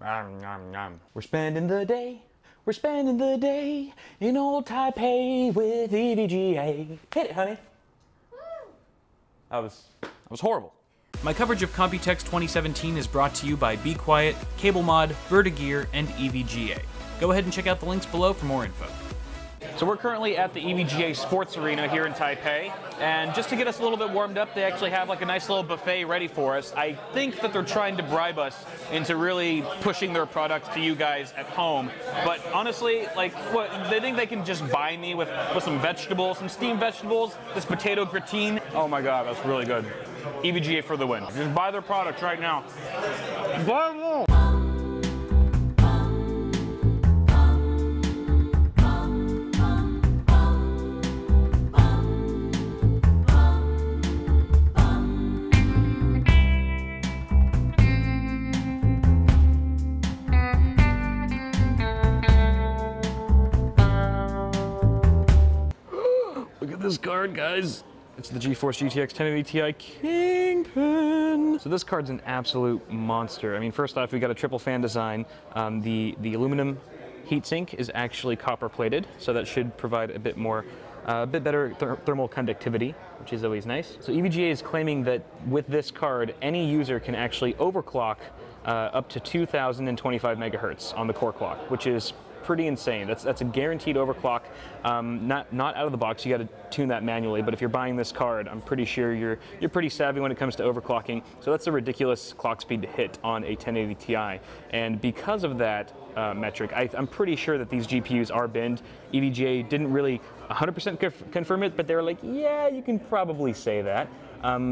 We're spending the day in old Taipei with EVGA. Hit it, honey. That was horrible. My coverage of Computex 2017 is brought to you by Be Quiet, Cable Mod, Vertigear, and EVGA. Go ahead and check out the links below for more info. So we're currently at the EVGA Sports Arena here in Taipei, and just to get us a little bit warmed up, they actually have like a nice little buffet ready for us. I think that they're trying to bribe us into really pushing their products to you guys at home, but honestly, like, what, they think they can just buy me with some vegetables, some steamed vegetables, this potato gratin. Oh my god, that's really good. EVGA for the win. Just buy their products right now. Buy more! This card, guys. It's the GeForce GTX 1080Ti KINGPIN. So this card's an absolute monster. I mean, first off, we got a triple fan design. The aluminum heatsink is actually copper plated, so that should provide a bit better thermal conductivity, which is always nice. So EVGA is claiming that with this card, any user can actually overclock up to 2025 megahertz on the core clock, which is pretty insane. That's a guaranteed overclock. Not out of the box. You got to tune that manually. But if you're buying this card, I'm pretty sure you're pretty savvy when it comes to overclocking. So that's a ridiculous clock speed to hit on a 1080 Ti. And because of that metric, I'm pretty sure that these GPUs are binned. EVGA didn't really 100% confirm it, but they were like, yeah, you can probably say that.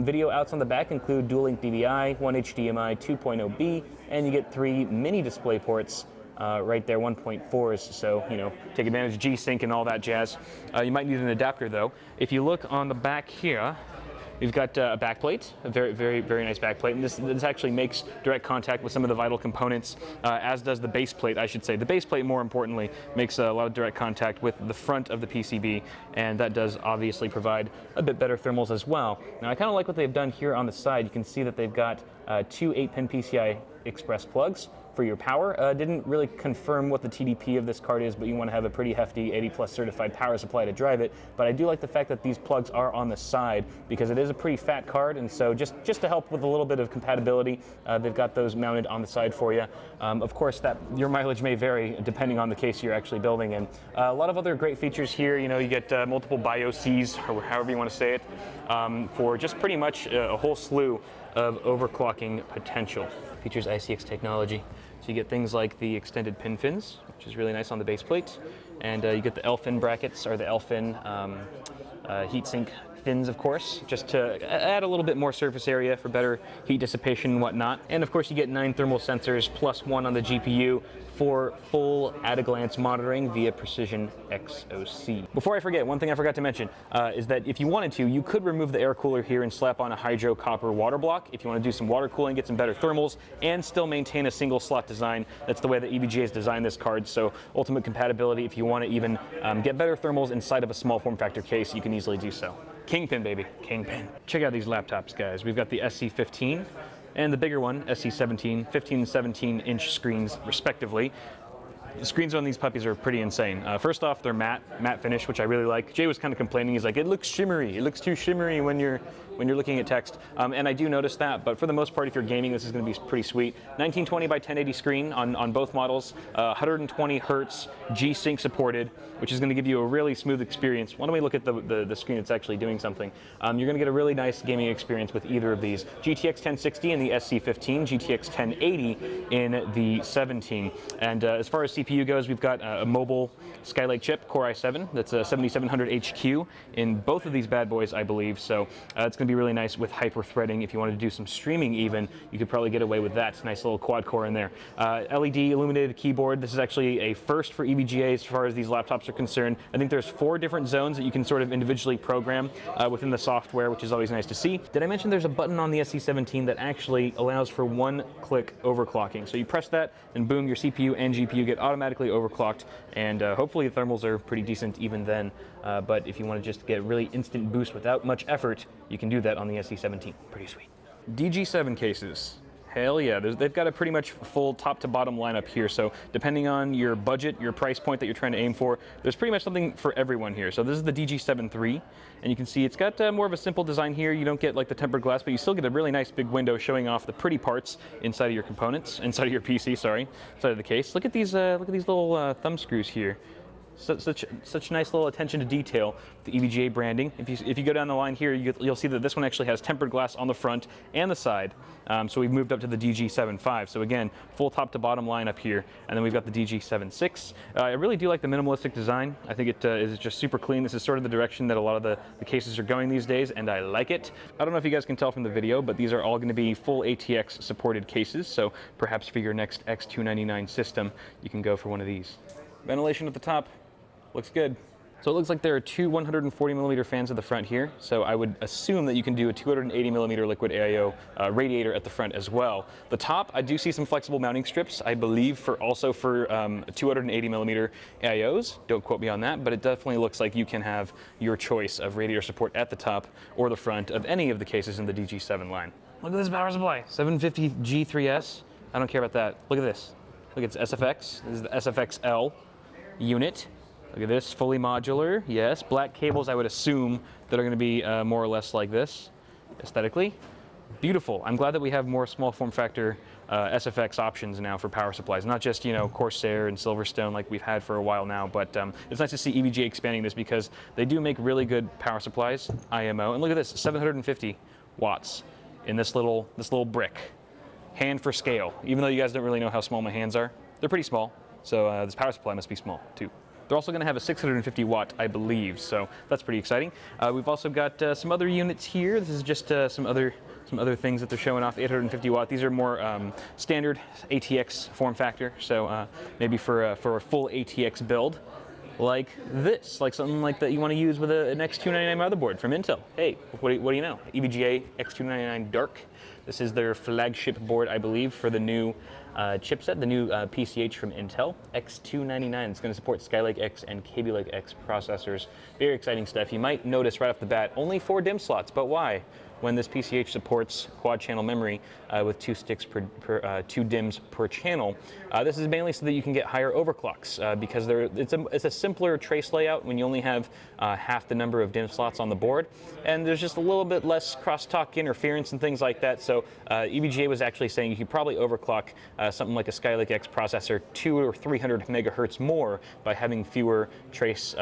Video outs on the back include dual-link DVI, one HDMI 2.0B, and you get 3 mini display ports. Right there, 1.4s, so, you know, take advantage of G-Sync and all that jazz. You might need an adapter, though. If you look on the back here, we've got a backplate, a very nice backplate, and this actually makes direct contact with some of the vital components, as does the base plate, I should say. The base plate, more importantly, makes a lot of direct contact with the front of the PCB, and that does obviously provide a bit better thermals as well. Now, I kind of like what they've done here on the side. You can see that they've got 2 8-pin PCI Express plugs for your power. Didn't really confirm what the TDP of this card is, but you want to have a pretty hefty 80+ certified power supply to drive it. But I do like the fact that these plugs are on the side because it is a pretty fat card, and so just to help with a little bit of compatibility, they've got those mounted on the side for you. Of course, that your mileage may vary depending on the case you're actually building in. A lot of other great features here. You know, you get multiple BIOSes, or however you want to say it, for just pretty much a whole slew of overclocking potential. Features ICX technology. So you get things like the extended pin fins, which is really nice on the base plate, and you get the L-fin brackets, or the L-fin heatsink fins, of course, just to add a little bit more surface area for better heat dissipation and whatnot. And of course you get 9 thermal sensors plus 1 on the GPU for full at-a-glance monitoring via Precision XOC. Before I forget, one thing I forgot to mention is that if you wanted to, you could remove the air cooler here and slap on a hydro copper water block if you want to do some water cooling, get some better thermals, and still maintain a single slot design. That's the way that EVGA has designed this card, so ultimate compatibility. If you want to even get better thermals inside of a small form factor case, you can easily do so. KINGPIN, baby, KINGPIN. Check out these laptops, guys. We've got the SC15 and the bigger one, SC17, 15 and 17-inch screens, respectively. The screens on these puppies are pretty insane. First off, they're matte finish, which I really like. Jay was kind of complaining. He's like, it looks shimmery. It looks too shimmery when you're looking at text. And I do notice that, but for the most part, if you're gaming, this is going to be pretty sweet. 1920 by 1080 screen on both models, 120 hertz, G-Sync supported, which is going to give you a really smooth experience. Why don't we look at the screen that's actually doing something? You're going to get a really nice gaming experience with either of these. GTX 1060 in the SC15, GTX 1080 in the 17. And as far as CPU goes, we've got a mobile Skylake chip, Core i7, that's a 7700 HQ in both of these bad boys, I believe. So it's going to be really nice with hyper-threading. If you wanted to do some streaming even, you could probably get away with that. Nice little quad core in there. LED illuminated keyboard. This is actually a first for EVGA as far as these laptops are concerned. I think there's 4 different zones that you can sort of individually program within the software, which is always nice to see. Did I mention there's a button on the SC17 that actually allows for one-click overclocking? So you press that, and boom, your CPU and GPU get automatically overclocked, and hopefully the thermals are pretty decent even then. But if you want to just get a really instant boost without much effort, you can do that on the SC17. Pretty sweet. DG7 cases. Hell yeah, they've got a pretty much full top to bottom lineup here. So depending on your budget, your price point that you're trying to aim for, there's pretty much something for everyone here. So this is the DG7 III, and you can see it's got more of a simple design here. You don't get like the tempered glass, but you still get a really nice big window showing off the pretty parts inside of your components, inside of your PC, sorry, inside of the case. Look at these little thumb screws here. Such nice little attention to detail, the EVGA branding. If you go down the line here, you'll see that this one actually has tempered glass on the front and the side. So we've moved up to the DG7 V. So again, full top to bottom line up here. And then we've got the DG7 VI. I really do like the minimalistic design. I think it is just super clean. This is sort of the direction that a lot of the cases are going these days, and I like it. I don't know if you guys can tell from the video, but these are all going to be full ATX supported cases. So perhaps for your next X299 system, you can go for one of these. Ventilation at the top. Looks good. So it looks like there are two 140mm fans at the front here. So I would assume that you can do a 280mm liquid AIO radiator at the front as well. The top, I do see some flexible mounting strips, I believe also for 280mm AIOs. Don't quote me on that, but it definitely looks like you can have your choice of radiator support at the top or the front of any of the cases in the DG7 line. Look at this power supply. 750 G3S. I don't care about that. Look at this. Look, it's SFX. This is the SFXL unit. Look at this, fully modular, yes. Black cables, I would assume, that are going to be more or less like this, aesthetically. Beautiful. I'm glad that we have more small form factor SFX options now for power supplies, not just, you know, Corsair and Silverstone like we've had for a while now, but it's nice to see EVGA expanding this because they do make really good power supplies, IMO. And look at this, 750 watts in this little brick. Hand for scale. Even though you guys don't really know how small my hands are, they're pretty small, so this power supply must be small, too. They're also going to have a 650 watt, I believe, so that's pretty exciting. We've also got some other units here. This is just some other things that they're showing off. 850 watt. These are more standard ATX form factor, so maybe for a full ATX build, like this, like something like that you want to use with an X299 motherboard from Intel. Hey, what do you know? EVGA X299 Dark. This is their flagship board, I believe, for the new chipset, the new PCH from Intel, X299. It's going to support Skylake X and Kaby Lake X processors. Very exciting stuff. You might notice right off the bat, only 4 DIMM slots, but why? When this PCH supports quad-channel memory with 2 sticks per 2 DIMMs per channel. This is mainly so that you can get higher overclocks because it's a simpler trace layout when you only have half the number of DIMM slots on the board, and there's just a little bit less crosstalk interference and things like that. So EVGA was actually saying you could probably overclock something like a Skylake X processor 200 or 300 megahertz more by having fewer traces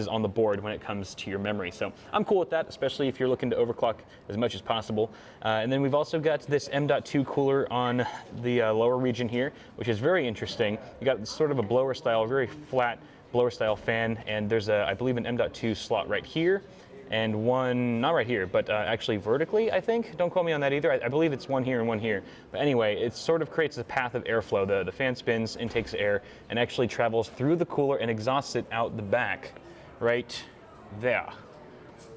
on the board when it comes to your memory. So I'm cool with that, especially if you're looking to overclock as much as possible. And then we've also got this Mdot 2 cooler on the lower region here, which is very interesting. You got sort of a blower style, very flat blower style fan, and there's I believe an Mdot 2 slot right here, and one, not right here, but actually vertically, I think. Don't quote me on that either. I believe it's one here and one here. But anyway, it sort of creates a path of airflow. The fan spins, intakes air, and actually travels through the cooler and exhausts it out the back, right there.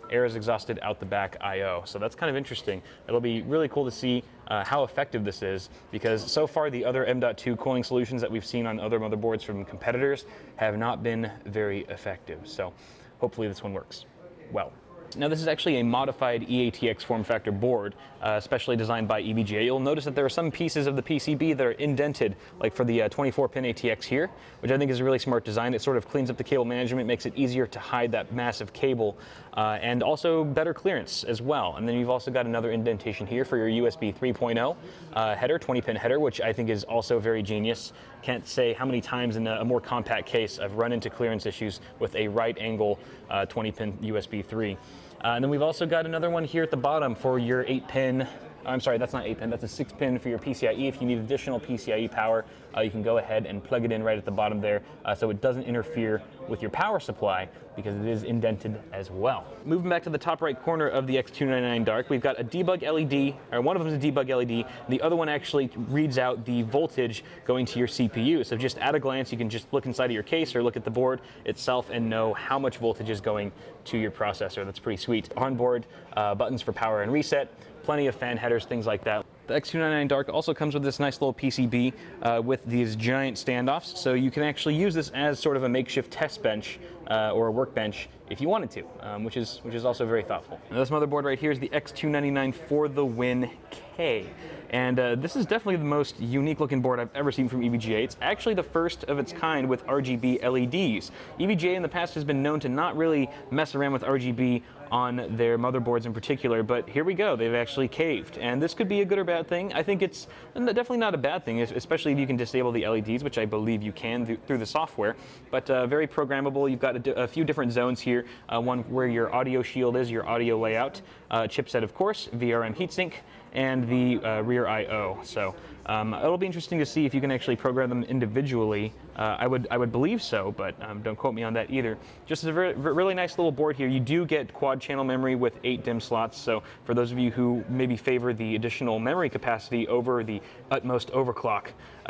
Air is exhausted out the back I/O. So that's kind of interesting. It'll be really cool to see how effective this is, because so far the other Mdot 2 cooling solutions that we've seen on other motherboards from competitors have not been very effective. So hopefully this one works well. Now this is actually a modified eATX form factor board, specially designed by EVGA. You'll notice that there are some pieces of the PCB that are indented, like for the 24-pin ATX here, which I think is a really smart design. It sort of cleans up the cable management, makes it easier to hide that massive cable, and also better clearance as well. And then you've also got another indentation here for your USB 3.0 header, 20-pin header, which I think is also very genius. Can't say how many times in a more compact case I've run into clearance issues with a right angle 20-pin USB 3. And then we've also got another one here at the bottom for your 8-pin. I'm sorry, that's not 8-pin, that's a 6-pin for your PCIe. If you need additional PCIe power, you can go ahead and plug it in right at the bottom there, so it doesn't interfere with your power supply because it is indented as well. Moving back to the top right corner of the X299 Dark, we've got a debug LED, or one of them is a debug LED, the other one actually reads out the voltage going to your CPU. So just at a glance, you can just look inside of your case or look at the board itself and know how much voltage is going to your processor. That's pretty sweet. Onboard buttons for power and reset, plenty of fan headers, things like that. The X299 Dark also comes with this nice little PCB with these giant standoffs, so you can actually use this as sort of a makeshift test bench or a workbench if you wanted to, which is also very thoughtful. Now, this motherboard right here is the X299 For the Win K. And this is definitely the most unique looking board I've ever seen from EVGA. It's actually the first of its kind with RGB LEDs. EVGA in the past has been known to not really mess around with RGB on their motherboards in particular, but here we go, they've actually caved. And this could be a good or bad thing. I think it's definitely not a bad thing, especially if you can disable the LEDs, which I believe you can through the software, but very programmable. You've got a few different zones here, one where your audio shield is, your audio layout, chipset of course, VRM heatsink, and the rear I/O. So it'll be interesting to see if you can actually program them individually. I would believe so, but don't quote me on that either. Just a really nice little board here. You do get quad channel memory with 8 DIMM slots, so for those of you who maybe favor the additional memory capacity over the utmost overclock,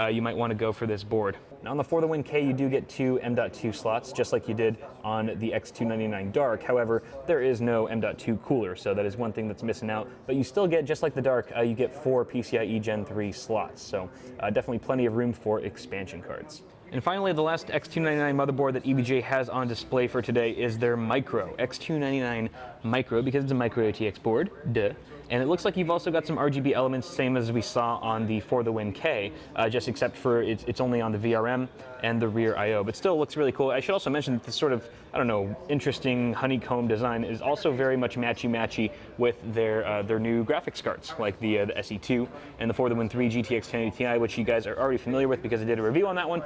you might want to go for this board. Now on the For the Win K, you do get 2 M.2 slots, just like you did on the X299 Dark. However, there is no M.2 cooler, so that is one thing that's missing out. But you still get, just like the Dark, you get 4 PCIe Gen 3 slots, so definitely plenty of room for expansion cards. And finally, the last X299 motherboard that EVGA has on display for today is their Micro, X299 Micro, because it's a Micro ATX board, duh. And it looks like you've also got some RGB elements, same as we saw on the For the Win K, just except for it's only on the VRM and the rear I/O, but still looks really cool. I should also mention that this sort of, I don't know, interesting honeycomb design is also very much matchy-matchy with their new graphics cards, like the SE2 and the For the Win 3 GTX 1080Ti, which you guys are already familiar with because I did a review on that one.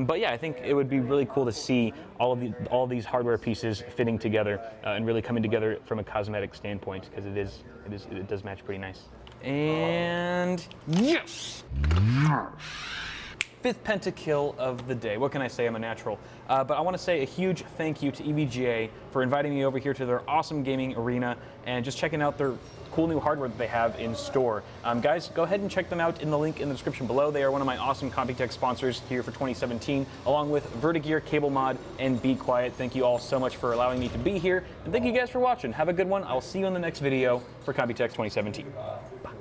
But yeah, I think it would be really cool to see all of these hardware pieces fitting together and really coming together from a cosmetic standpoint, because it does match pretty nice. And yes! 5th pentakill of the day. What can I say? I'm a natural. But I want to say a huge thank you to EVGA for inviting me over here to their awesome gaming arena and just checking out their cool new hardware that they have in store. Guys, go ahead and check them out in the link in the description below. They are one of my awesome Computech sponsors here for 2017, along with Vertigear, Cable Mod, and Be Quiet. Thank you all so much for allowing me to be here, and thank you guys for watching. Have a good one. I'll see you in the next video for Computech 2017. Bye.